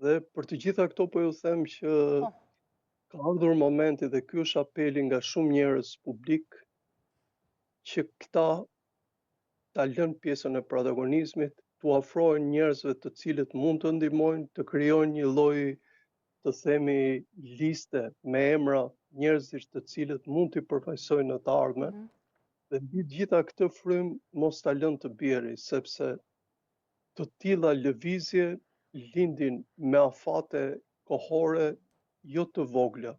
Dhe për të gjitha këto po ju them që Po. ka ardhur momenti dhe ky është apeli nga shumë njerëz publik që këta ta lënë pjesën e protagonizmit, t'u afrohen njerëzve të cilët mund të ndihmojnë, të krijojnë një lloj, të themi, liste me emra njerëzish të cilët mund t'i përfaqësojnë në të ardhmen, Mhm. dhe mbi të gjitha këtë frym mos ta lënë të bjeri, sepse të tilla lëvizje lindin me afate kohore jo të vogla.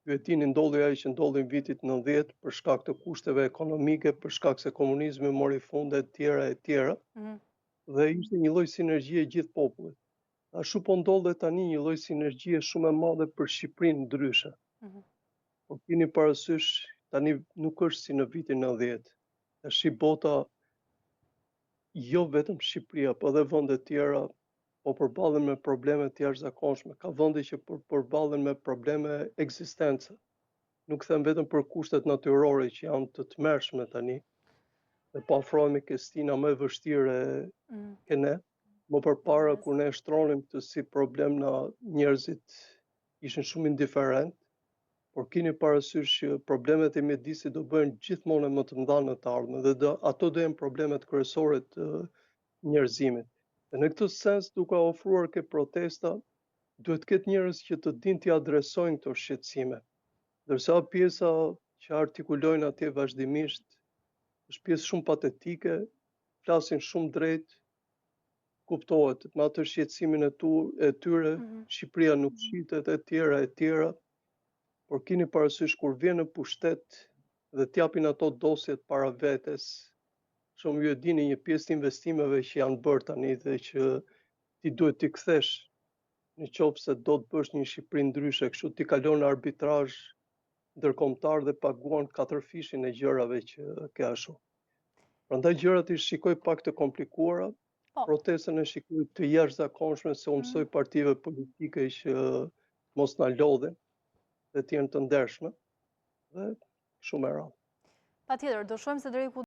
Ju e dini, ndodhi ajo që ndodhi në vitit 90 për shkak të kushteve ekonomike, për shkak se komunizmi mori fund e tjera e tjera, Mhm. dhe ishte një lloj sinergjie gjithë popullit. Ashtu po ndodhet tani një lloj sinergjie shumë e madhe për Shqipërinë ndryshe. Mhm. Po keni parasysh, tani nuk është si në vitin 90. Tash bota, jo vetëm Shqipëria, po edhe vende tjera po përballen me probleme të jashtëzakonshme. Ka vende që përballen me probleme ekzistence. Nuk them vetëm për kushtet natyrore që janë të tmerrshme tani, dhe po afrohemi ke stina më e vështirë Mhm. ke ne. Më përpara Vërtet. kur ne shtronim këtë si problem, na njerëzit ishin shumë indiferent, por keni parasysh që problemet e mjedisit do bëhen gjithmonë më të mëdha në të ardhmen, dhe ato do jenë problemet kryesore të njerëzimit. Dhe në këtë sens, duke ofruar ke protesta, duhet të ketë njerëz që të dinë t'i adresojnë këto shqetësime. Ndërsa pjesa që artikulojnë atje vazhdimisht është pjesë shumë patetike, flasin shumë drejt, kuptohet me atë shqetësimin e tyre, Mhm. Shqipëria nuk shitet e tjera e tjera, por keni parasysh kur vjen në pushtet dhe t'japin ato dosjet para vetes, shumë ju e dini, një pjesë të investimeve që janë bërë tani dhe që ti duhet t'i kthesh në qoftë se do të bësh një Shqipëri ndryshe, kështu ti kalon në arbitrazh ndërkombëtar dhe paguan katër fishin e gjërave që ke ashtu. Prandaj gjërat i shikoj pak të komplikuara, Po. protestën e shikoj të jashtëzakonshme, se u mësoj Mhm. partive politike që mos na lodhin dhe të jenë të ndershme, dhe shumë e rrallë. Patjetër, do shohim se deri ku